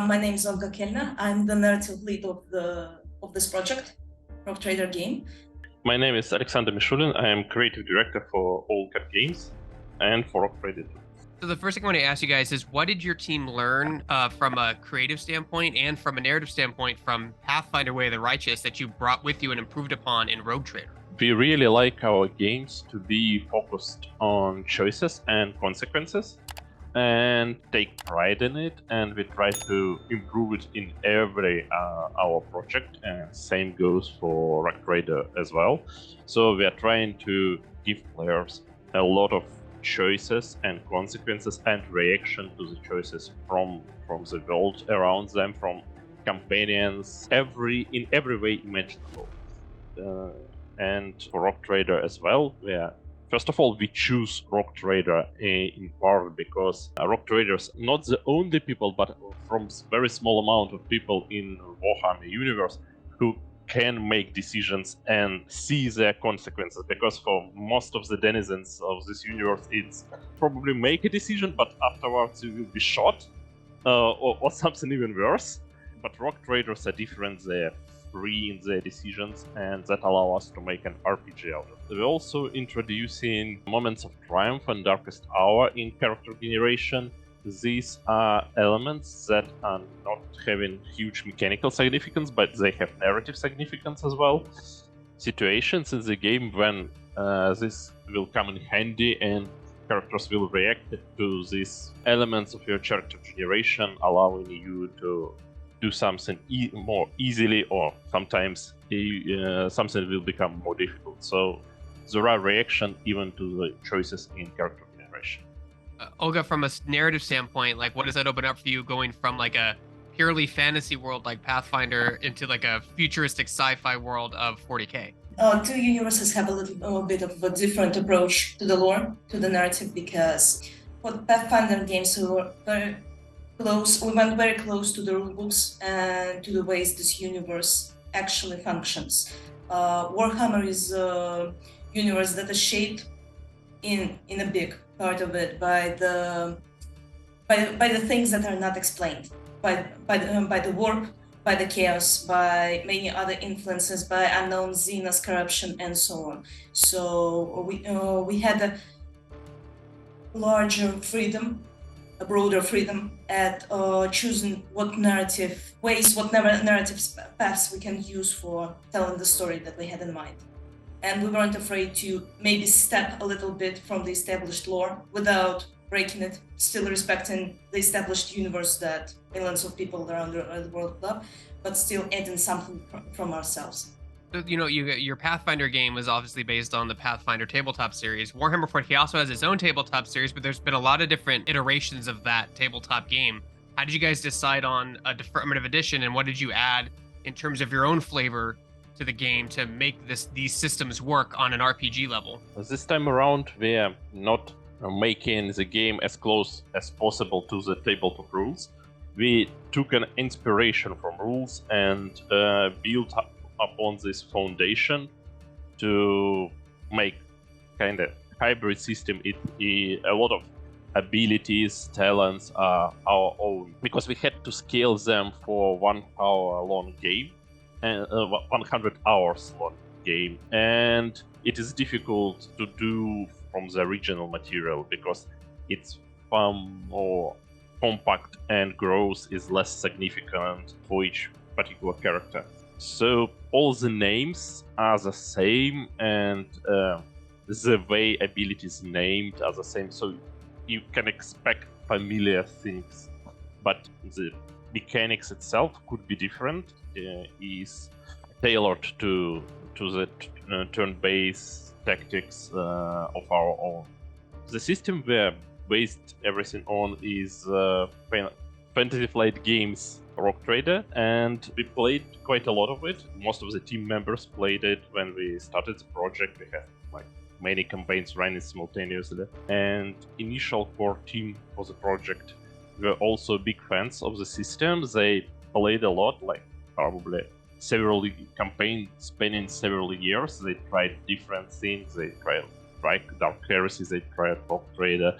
My name is Olga Kelna. I'm the narrative lead of this project, Rock Trader game. My name is Alexander Mishulin. I am creative director for All Cat Games and for Rock Trader. So the first thing I want to ask you guys is, what did your team learn from a creative standpoint and from a narrative standpoint from Pathfinder Way of the Righteous that you brought with you and improved upon in Rogue Trader? We really like our games to be focused on choices and consequences and take pride in it, and we try to improve it in every our project, and same goes for Rock Trader as well. So we are trying to give players a lot of choices and consequences and reaction to the choices from the world around them, from companions, in every way imaginable. And for Rock Trader as well, first of all, we choose Rock Trader in part because Rock Traders not the only people, but from very small amount of people in Warhammer universe who can make decisions and see their consequences. Because for most of the denizens of this universe, it's probably make a decision, but afterwards you will be shot or something even worse. But Rock Traders are different. They're free in their decisions, and that allow us to make an RPG out of it. We're also introducing moments of triumph and darkest hour in character generation. These are elements that are not having huge mechanical significance, but they have narrative significance as well. Situations in the game when this will come in handy and characters will react to these elements of your character generation, allowing you to do something more easily, or sometimes something will become more difficult. So there are reactions even to the choices in character generation. Olga, from a narrative standpoint, like, what does that open up for you, going from like a purely fantasy world like Pathfinder into like a futuristic sci-fi world of 40k? Two universes have a little bit of a different approach to the lore, to the narrative, because for Pathfinder games we were very close. We went very close to the rulebooks and to the ways this universe actually functions. Warhammer is a universe that is shaped in a big part of it by the things that are not explained, by the warp, by the chaos, by many other influences, by unknown xenos corruption, and so on. So we had a larger freedom, a broader freedom at choosing what narrative paths we can use for telling the story that we had in mind. And we weren't afraid to maybe step a little bit from the established lore without breaking it, still respecting the established universe that millions of people around the world love, but still adding something from ourselves. So, your Pathfinder game was obviously based on the Pathfinder tabletop series. Warhammer 40k also has its own tabletop series, but there's been a lot of different iterations of that tabletop game. How did you guys decide on a affirmative edition, and what did you add in terms of your own flavor to the game to make these systems work on an RPG level? This time around, we are not making the game as close as possible to the tabletop rules. We took an inspiration from rules and built upon this foundation to make kind of hybrid system. A lot of abilities, talents are our own, because we had to scale them for 1 hour long game and 100 hours long game, and it is difficult to do from the original material because it's far more compact and growth is less significant for each particular character. So all the names are the same, and the way abilities named are the same, so you can expect familiar things, but the mechanics itself could be different. Is tailored to the turn-based tactics of our own. The system we based everything on is Fantasy Flight Games Rock Trader, and we played quite a lot of it. Most of the team members played it when we started the project. We had many campaigns running simultaneously, and initial core team for the project were also big fans of the system. They played a lot, probably several campaigns spanning several years. They tried different things. They tried Dark Heresy, they tried Rock Trader,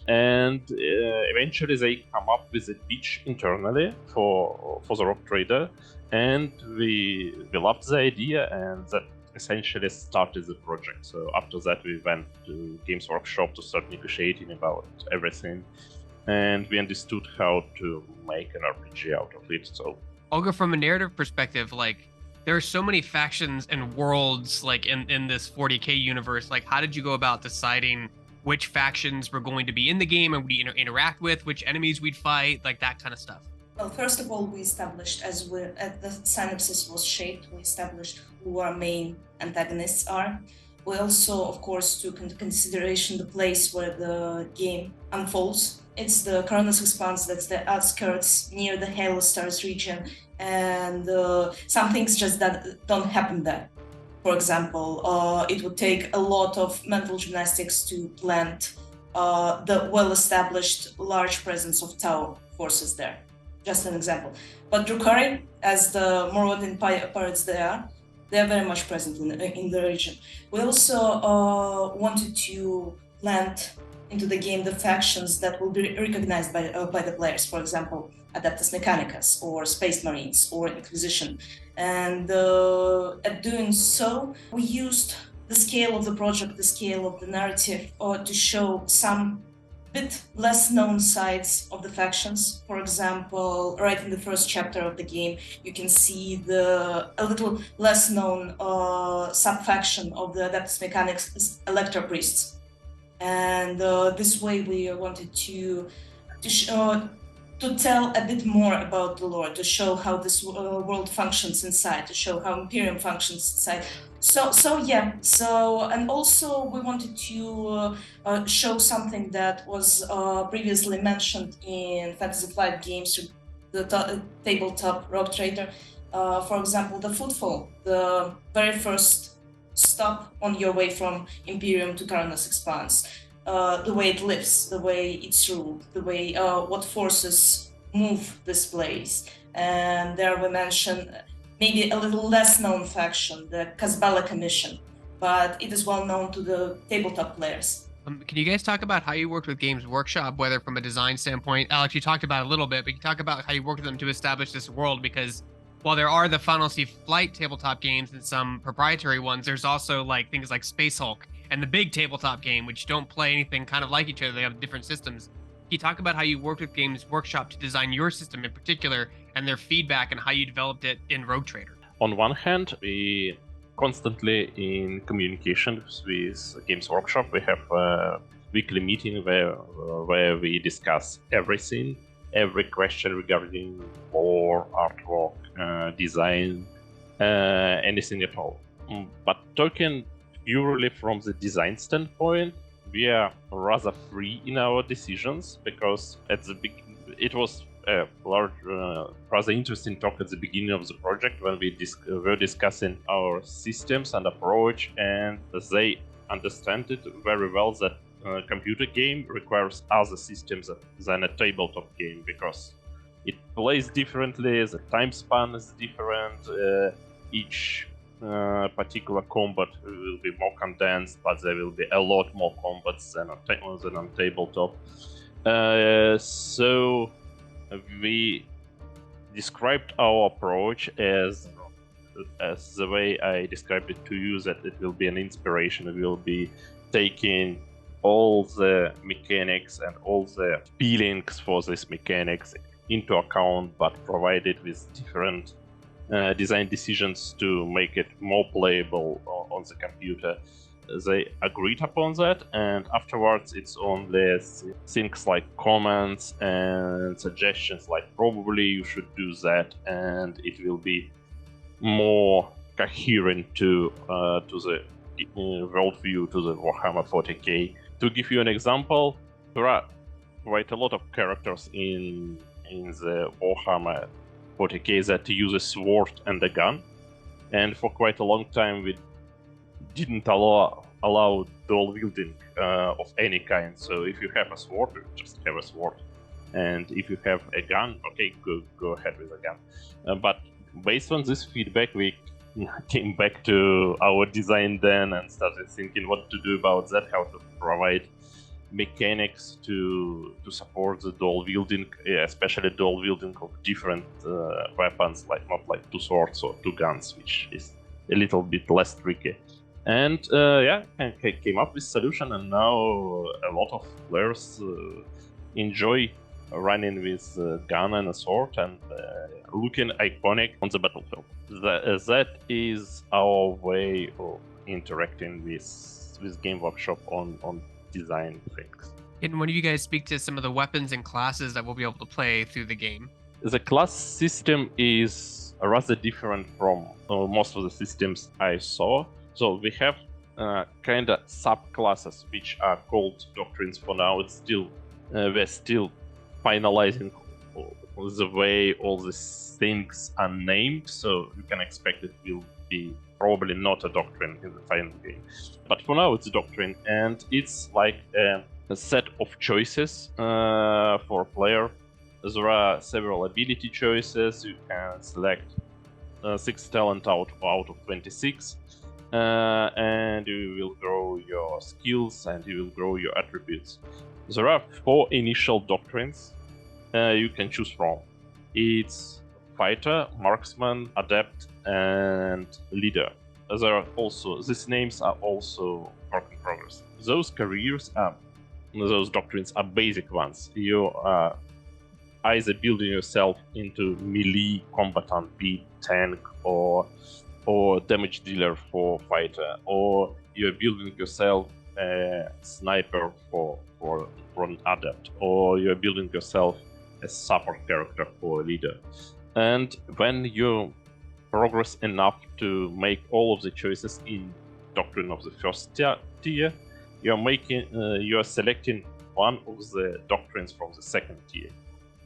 and eventually they come up with a pitch internally for the Rock Trader, and we loved the idea, and that essentially started the project. So after that we went to Games Workshop to start negotiating about everything, and we understood how to make an RPG out of it. So Olga, from a narrative perspective, like there are so many factions and worlds like in this 40k universe. Like, how did you go about deciding which factions were going to be in the game and we interact with, which enemies we'd fight, like that kind of stuff? Well, first of all, we established, as the synopsis was shaped, we established who our main antagonists are. We also, of course, took into consideration the place where the game unfolds. It's the Koronus Expanse, that's the outskirts near the Halo Stars region, and some things just don't happen there. For example, it would take a lot of mental gymnastics to plant the well-established large presence of Tau forces there. Just an example. But Drukhari, as the Morodian pirates they are very much present in the region. We also wanted to plant into the game the factions that will be recognized by the players, for example, Adeptus Mechanicus or Space Marines or Inquisition. And at doing so, we used the scale of the project, the scale of the narrative, to show some bit less known sides of the factions. For example, right in the first chapter of the game, you can see a little less known sub-faction of the Adeptus Mechanicus is Elector Priests. And this way we wanted to tell a bit more about the lore, to show how this world functions inside, to show how Imperium functions inside. And also we wanted to show something that was previously mentioned in Fantasy Flight games, the tabletop Rock Trader. For example, the Footfall, the very first stop on your way from Imperium to Koronus Expanse. The way it lives, the way it's ruled, the way what forces move this place. And there we mention maybe a little less known faction, the Kazbala Commission, but it is well known to the tabletop players. Can you guys talk about how you worked with Games Workshop, whether from a design standpoint? Alex, you talked about it a little bit, but you talk about how you worked with them to establish this world, because while there are the Fantasy Flight tabletop games and some proprietary ones, there's also like things like Space Hulk and the big tabletop game, which don't play anything kind of like each other. They have different systems. Can you talk about how you worked with Games Workshop to design your system in particular and their feedback and how you developed it in Rogue Trader? On one hand, we constantly in communication with Games Workshop. We have a weekly meeting where we discuss everything, every question regarding lore, artwork, design, anything at all. But talking purely from the design standpoint, we are rather free in our decisions, because at the it was a large, rather interesting talk at the beginning of the project when we were discussing our systems and approach, and they understand it very well that a computer game requires other systems than a tabletop game, because it plays differently, the time span is different, each particular combat will be more condensed, but there will be a lot more combats than on tabletop. So we described our approach as the way I described it to you, that it will be an inspiration. We will be taking all the mechanics and all the feelings for these mechanics into account, but provided with different design decisions to make it more playable on the computer. They agreed upon that, and afterwards it's only things like comments and suggestions, like probably you should do that, and it will be more coherent to the worldview, to the Warhammer 40k. To give you an example, there are quite a lot of characters in the Warhammer 40k that use a sword and a gun, and for quite a long time we didn't allow dual wielding of any kind. So if you have a sword, you just have a sword, and if you have a gun, okay, go ahead with a gun. But based on this feedback, we came back to our design then and started thinking what to do about that, how to provide mechanics to support the dual wielding, especially dual wielding of different weapons, like not like 2 swords or 2 guns, which is a little bit less tricky. And came up with solution, and now a lot of players enjoy running with a gun and a sword and looking iconic on the battlefield. That is our way of interacting with Game Workshop on design things. And when you guys speak to some of the weapons and classes that we'll be able to play through the game? The class system is rather different from most of the systems I saw. So we have kind of subclasses which are called doctrines for now. It's still we're still finalizing the way all these things are named, so you can expect it will be probably not a doctrine in the final game. But for now, it's a doctrine, and it's like a set of choices for a player. There are several ability choices. You can select 6 talent out of 26, and you will grow your skills and you will grow your attributes. There are 4 initial doctrines you can choose from. It's fighter, marksman, adept, and leader. These names are also work in progress. Those doctrines are basic ones. You are either building yourself into melee combatant, be it tank or damage dealer for fighter, or you're building yourself a sniper for an adept, or you're building yourself a support character for a leader. And when you progress enough to make all of the choices in doctrine of the first tier, you're selecting one of the doctrines from the second tier.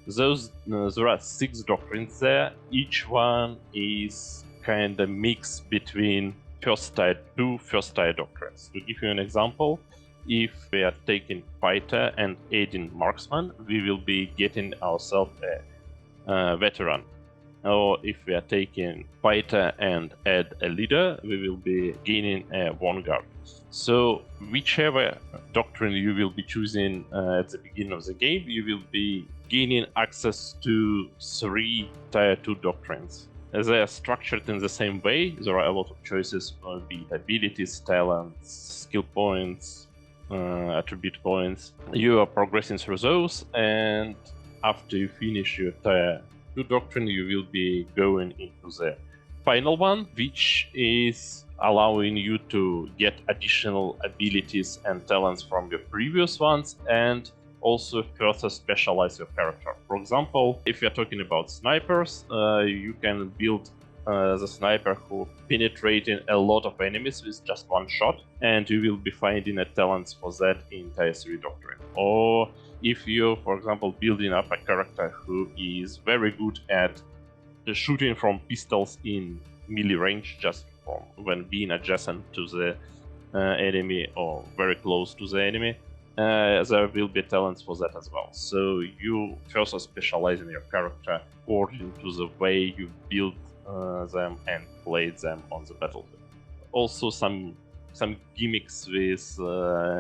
There are 6 doctrines there. Each one is kind of mix between two first tier doctrines. To give you an example, if we are taking fighter and aiding marksman, we will be getting ourselves a veteran. Or if we are taking fighter and add a leader, we will be gaining a vanguard. So whichever doctrine you will be choosing at the beginning of the game, you will be gaining access to 3 tier 2 doctrines. As they are structured in the same way, there are a lot of choices, be it abilities, talents, skill points, attribute points. You are progressing through those, and after you finish your tier 2 doctrine, you will be going into the final one, which is allowing you to get additional abilities and talents from your previous ones, and also further specialize your character. For example, if you're talking about snipers, you can build the sniper who penetrating a lot of enemies with just 1 shot, and you will be finding a talent for that in tier 3 doctrine. Or if you're, for example, building up a character who is very good at shooting from pistols in melee range, just from when being adjacent to the enemy or very close to the enemy, there will be talents for that as well. So you further specialize in your character according to the way you build them and played them on the battlefield. Also some gimmicks with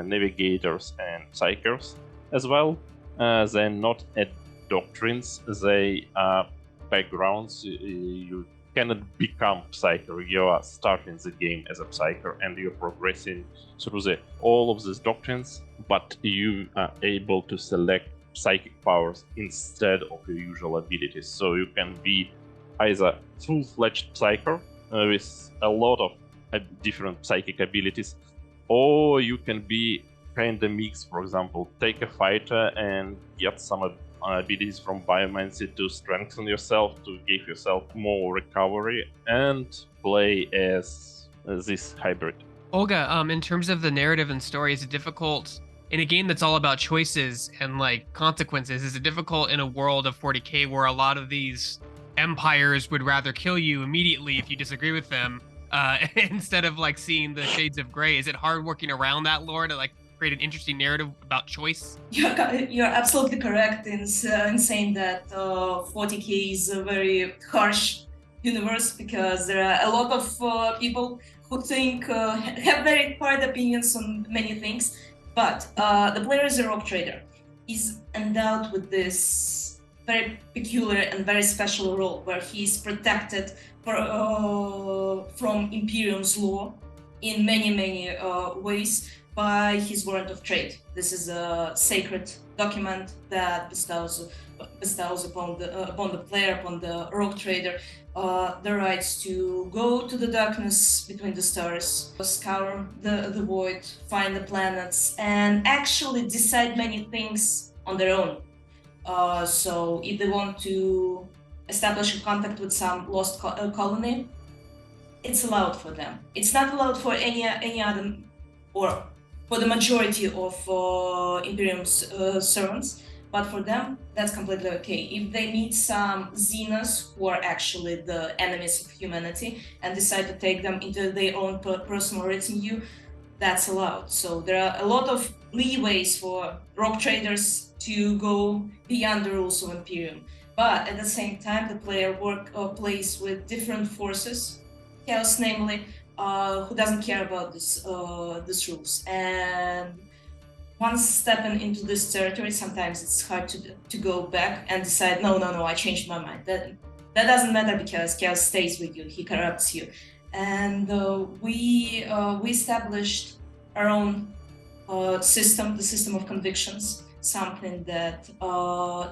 navigators and psychers as well. They're not doctrines, they are backgrounds. You cannot become psyker. You are starting the game as a psyker and you're progressing through all of these doctrines, but you are able to select psychic powers instead of your usual abilities. So you can be either full-fledged psyker with a lot of different psychic abilities, or you can be kind of mix. For example, take a fighter and get some abilities from biomancy to strengthen yourself, to give yourself more recovery, and play as this hybrid. Olga, in terms of the narrative and story, is it difficult in a game that's all about choices and like consequences? Is it difficult in a world of 40k where a lot of these empires would rather kill you immediately if you disagree with them, instead of like seeing the shades of gray? Is it hard working around that lore to like create an interesting narrative about choice? You're absolutely correct in saying that 40k is a very harsh universe, because there are a lot of people who think have very hard opinions on many things. But the player is a rogue trader. He's endowed with this very peculiar and very special role where he's protected from Imperium's law in many ways by his warrant of trade. This is a sacred document that bestows upon the player, upon the rogue trader, the rights to go to the darkness between the stars, scour the void, find the planets, and actually decide many things on their own. So if they want to establish a contact with some lost colony, it's allowed for them. It's not allowed for any other, or for the majority of Imperium's servants, but for them, that's completely okay. If they meet some xenos who are actually the enemies of humanity and decide to take them into their own personal retinue, that's allowed. So there are a lot of leeways for rogue traders to go beyond the rules of Imperium. But at the same time, the player plays with different forces, chaos namely, who doesn't care about these rules. And once stepping into this territory, sometimes it's hard to go back and decide, no, I changed my mind. That doesn't matter, because chaos stays with you, he corrupts you. And we established our own system, the system of convictions, something that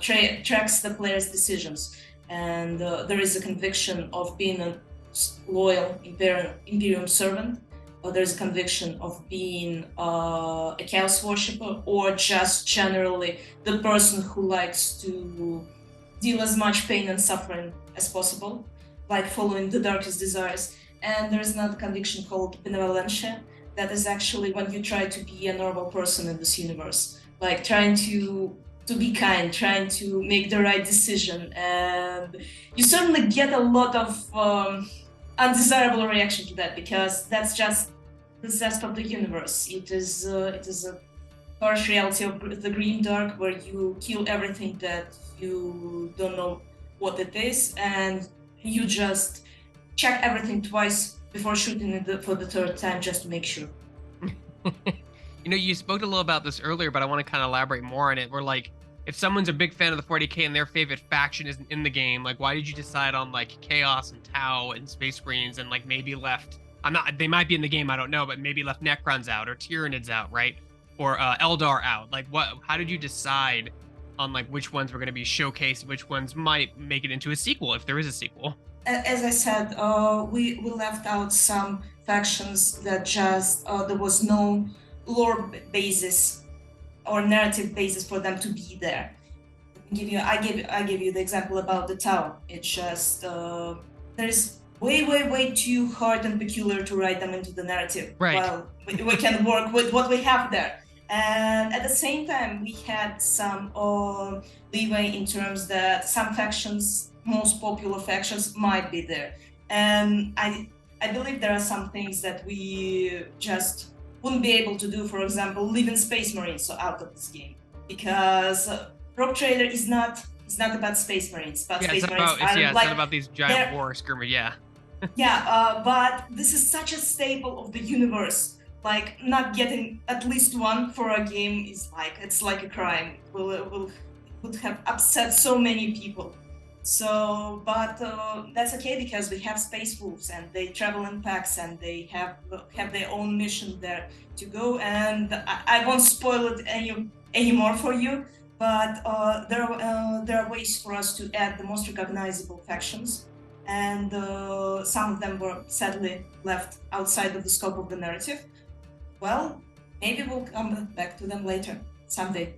tracks the player's decisions. And there is a conviction of being a loyal Imperium servant, or there's a conviction of being a chaos worshipper, or just generally the person who likes to deal as much pain and suffering as possible, like following the darkest desires. And there's another conviction called benevolentia, that is actually when you try to be a normal person in this universe, like trying to be kind, trying to make the right decision. And you certainly get a lot of undesirable reaction to that, because that's just the zest of the universe. It is a harsh reality of the grim dark, where you kill everything that you don't know what it is, and you just check everything twice before shooting it for the third time, just to make sure. You spoke a little about this earlier, but I want to kind of elaborate more on it. We're like, if someone's a big fan of the 40k and their favorite faction isn't in the game, like, why did you decide on like Chaos and Tau and Space Marines, and like maybe left, they might be in the game, I don't know, but maybe left Necrons out or Tyranids out, right? Or Eldar out. Like, how did you decide on like which ones were going to be showcased, which ones might make it into a sequel, if there is a sequel? As I said, we left out some factions that just there was no lore basis or narrative basis for them to be there. I give you the example about the Tau. It's just there's way too hard and peculiar to write them into the narrative. Right. Well, we can work with what we have there. And at the same time, we had some leeway in terms that some factions, most popular factions, might be there. And I believe there are some things that we just wouldn't be able to do. For example, leaving Space Marines out of this game, because Rogue Trader is not about Space Marines. But Space Marines it's not about these giant war skirmish. Yeah. But this is such a staple of the universe. Like, not getting at least one for a game is it's like a crime. Would have upset so many people. So, but that's okay, because we have space wolves and they travel in packs and they have their own mission there to go. And I won't spoil it anymore for you. But there are ways for us to add the most recognizable factions, and some of them were sadly left outside of the scope of the narrative. Well, maybe we'll come back to them later, someday.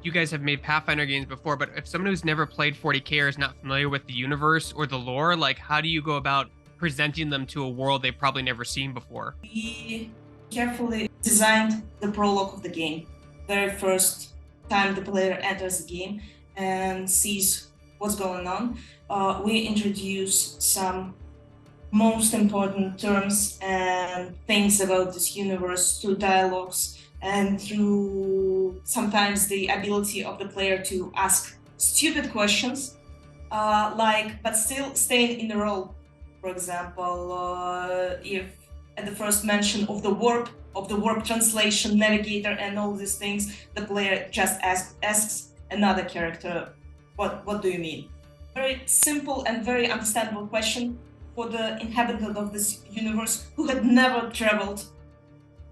You guys have made Pathfinder games before, but if someone who's never played 40k or is not familiar with the universe or the lore, like, how do you go about presenting them to a world they've probably never seen before? We carefully designed the prologue of the game. Very first time the player enters the game and sees what's going on, we introduce some most important terms and things about this universe through dialogues and through sometimes the ability of the player to ask stupid questions, but still staying in the role For example, if at the first mention of the warp translation, navigator, and all these things, the player just asks another character, what do you mean? Very simple and very understandable question for the inhabitant of this universe who had never traveled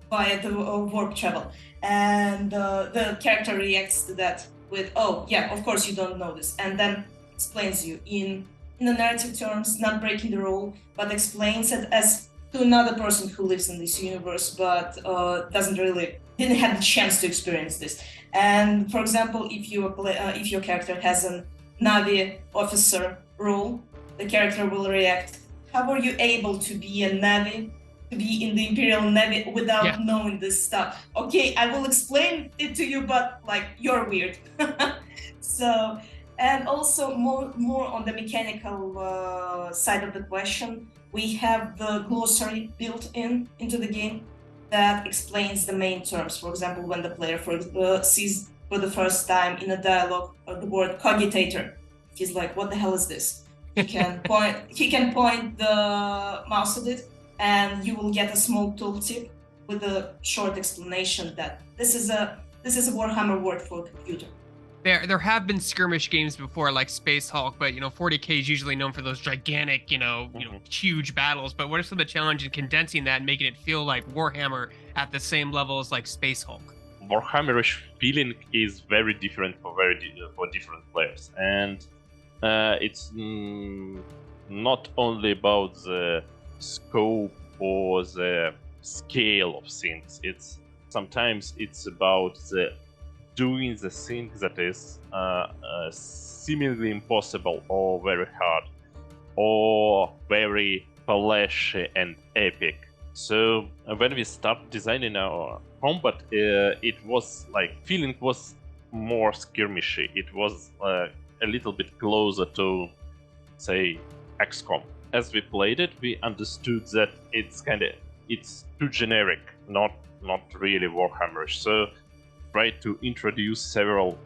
via the warp travel. And the character reacts to that with, oh yeah, of course you don't know this, and then explains you in the narrative terms, not breaking the rule, but explains it as to another person who lives in this universe but didn't have the chance to experience this. And for example, if your character has a Navi officer role, the character will react, how are you able to be a Navi, to be in the Imperial Navy without knowing this stuff? Okay, I will explain it to you, but like, you're weird. So, and also more on the mechanical side of the question, we have the glossary built into the game that explains the main terms. For example, when the player sees for the first time in a dialogue the word cogitator, he's like, what the hell is this? He can point the mouse at it, and you will get a small tooltip with a short explanation that this is a Warhammer word for computer. There have been skirmish games before, like Space Hulk, but 40k is usually known for those gigantic, huge battles. But what are some of the challenges in condensing that and making it feel like Warhammer at the same level as like Space Hulk? Warhammerish feeling is very different for different players, and it's not only about the scope or the scale of things. Sometimes it's about the doing the thing that is seemingly impossible or very hard or very flashy and epic. So when we start designing our combat, it was like feeling was more skirmishy. It was a little bit closer to, say, XCOM. As we played it, we understood that it's too generic, not really Warhammerish. So tried to introduce several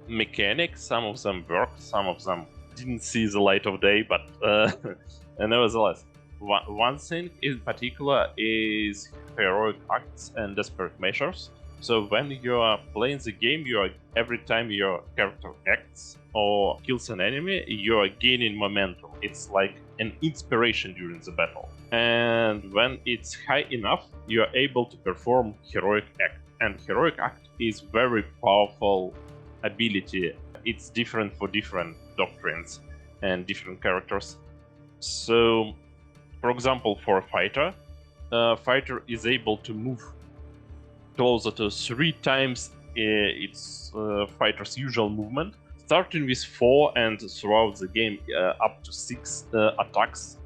mechanics. Some of them worked, some of them didn't see the light of day, but nevertheless, one thing in particular is heroic acts and desperate measures. So when you are playing the game, every time your character acts or kills an enemy, you are gaining momentum. It's like an inspiration during the battle. And when it's high enough, you are able to perform heroic act. And heroic act is very powerful ability. It's different for different doctrines and different characters. So, for example, for a fighter is able to move closer to 3 times its fighter's usual movement, starting with 4 and throughout the game up to 6 attacks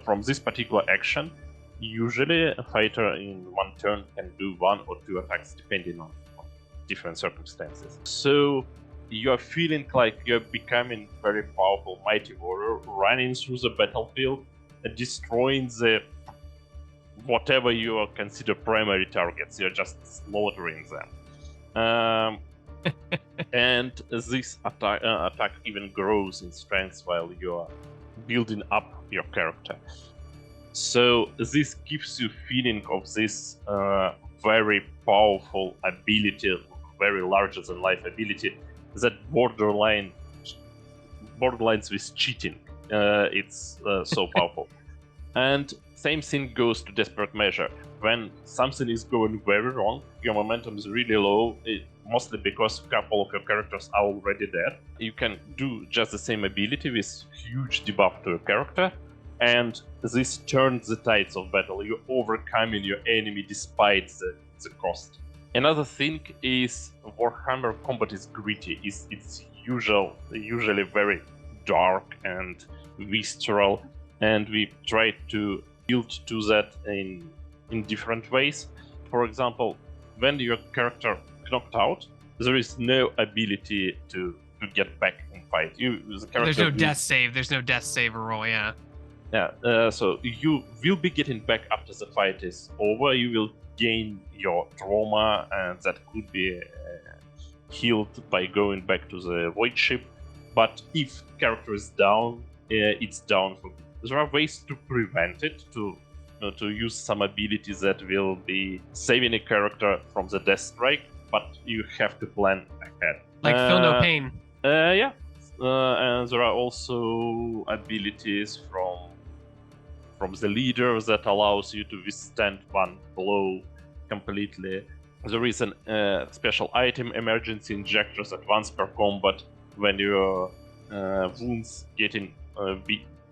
from this particular action. Usually a fighter in one turn can do 1 or 2 attacks depending on different circumstances. So you're feeling like you're becoming very powerful mighty warrior, running through the battlefield, destroying the whatever you consider primary targets. You're just slaughtering them. And this attack even grows in strength while you're building up your character. So this gives you feeling of this very powerful ability, very larger than life ability that borderlines with cheating. It's so powerful. And same thing goes to desperate measure. When something is going very wrong, your momentum is really low, mostly because a couple of your characters are already dead. You can do just the same ability with huge debuff to your character, and this turns the tides of battle. You're overcoming your enemy despite the cost. Another thing is Warhammer combat is gritty. It's usually very dark and visceral, and we try to build to that in different ways. For example, when your character knocked out, there is no ability to get back in fight. There's no death save. There's no death save or roll. Yeah. Yeah. So you will be getting back after the fight is over. You will gain your trauma, and that could be healed by going back to the voidship. But if character is down, it's down for there are ways to prevent it, to use some abilities that will be saving a character from the death strike, but you have to plan ahead. Like feel no pain. Yeah. And there are also abilities from the leader that allows you to withstand one blow completely. There is a special item, emergency injectors, that once per combat, when your wounds getting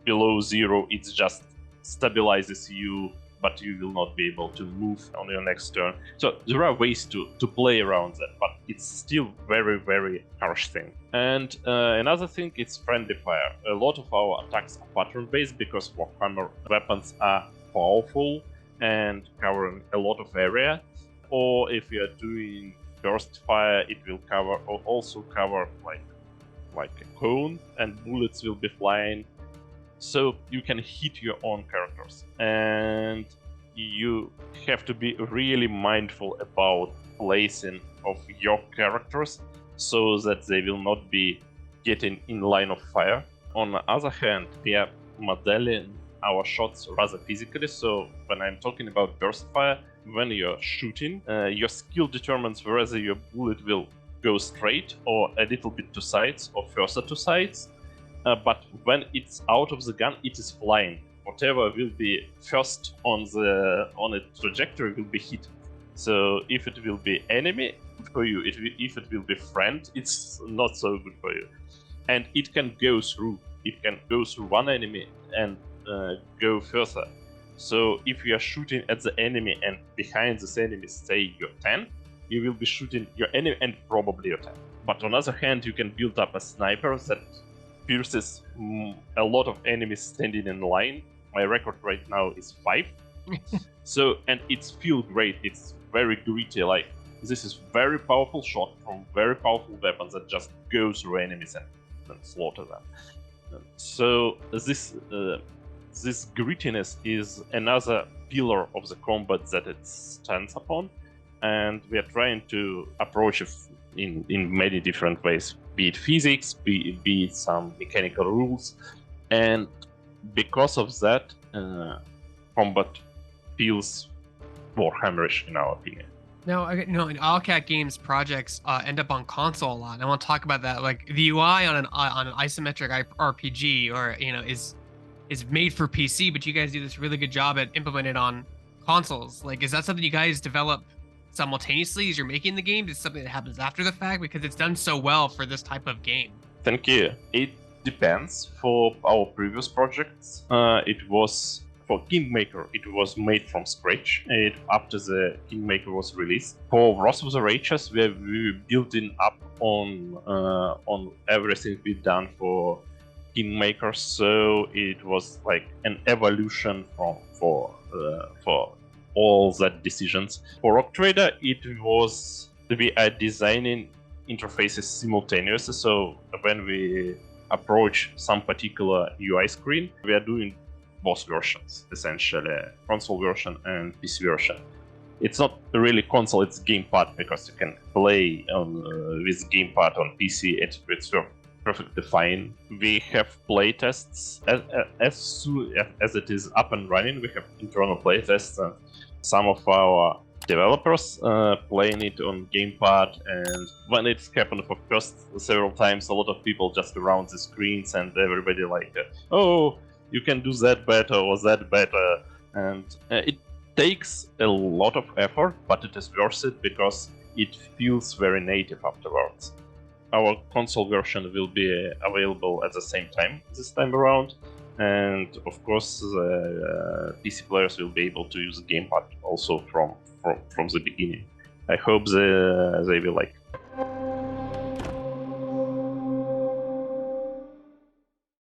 below 0, it just stabilizes you, but you will not be able to move on your next turn. So there are ways to play around that, but it's still very, very harsh thing. And another thing is friendly fire. A lot of our attacks are pattern-based because Warhammer weapons are powerful and covering a lot of area. Or if you are doing burst fire, it will also cover like a cone, and bullets will be flying. So you can hit your own characters, and you have to be really mindful about placing of your characters so that they will not be getting in line of fire. On the other hand, we are modeling our shots rather physically, so when I'm talking about burst fire, when you're shooting, your skill determines whether your bullet will go straight or a little bit to sides or further to sides. But when it's out of the gun, it is flying. Whatever will be first on a trajectory will be hit. So if it will be enemy, good for you. If it will be friend, it's not so good for you. And it can go through. It can go through one enemy and go further. So if you are shooting at the enemy and behind this enemy, say your tank, you will be shooting your enemy and probably your tank. But on the other hand, you can build up a sniper that pierces a lot of enemies standing in line. My record right now is 5. So, and it's feel great. It's very gritty. Like, this is very powerful shot from very powerful weapons that just go through enemies and slaughter them. So this grittiness is another pillar of the combat that it stands upon, and we are trying to approach it in many different ways, be it physics, be it some mechanical rules, and because of that, combat feels Warhammerish in our opinion. No, in Allcat Games projects end up on console a lot. And I want to talk about that. Like the UI on an isometric RPG, or is made for PC, but you guys do this really good job at implementing it on consoles. Like, is that something you guys develop simultaneously as you're making the game? Is it something that happens after the fact? Because it's done so well for this type of game. Thank you. It depends. For our previous projects, it was for Kingmaker. It was made from scratch. After the Kingmaker was released. For Wrath of the Righteous, we were building up on everything we've done for Kingmaker, so it was like an evolution for all that decisions. For Rock Trader, it was we are designing interfaces simultaneously. So when we approach some particular UI screen, we are doing both versions, essentially, console version and PC version. It's not really console; it's gamepad, because you can play with gamepad on PC. It's perfectly fine. We have playtests as soon as it is up and running. We have internal playtests, and some of our developers playing it on gamepad. And when it's happened for first several times, a lot of people just around the screens, and everybody like, "Oh, you can do that better or that better." And it takes a lot of effort, but it is worth it because it feels very native afterwards. Our console version will be available at the same time this time around, and of course PC players will be able to use the gamepad also from the beginning. I hope they will like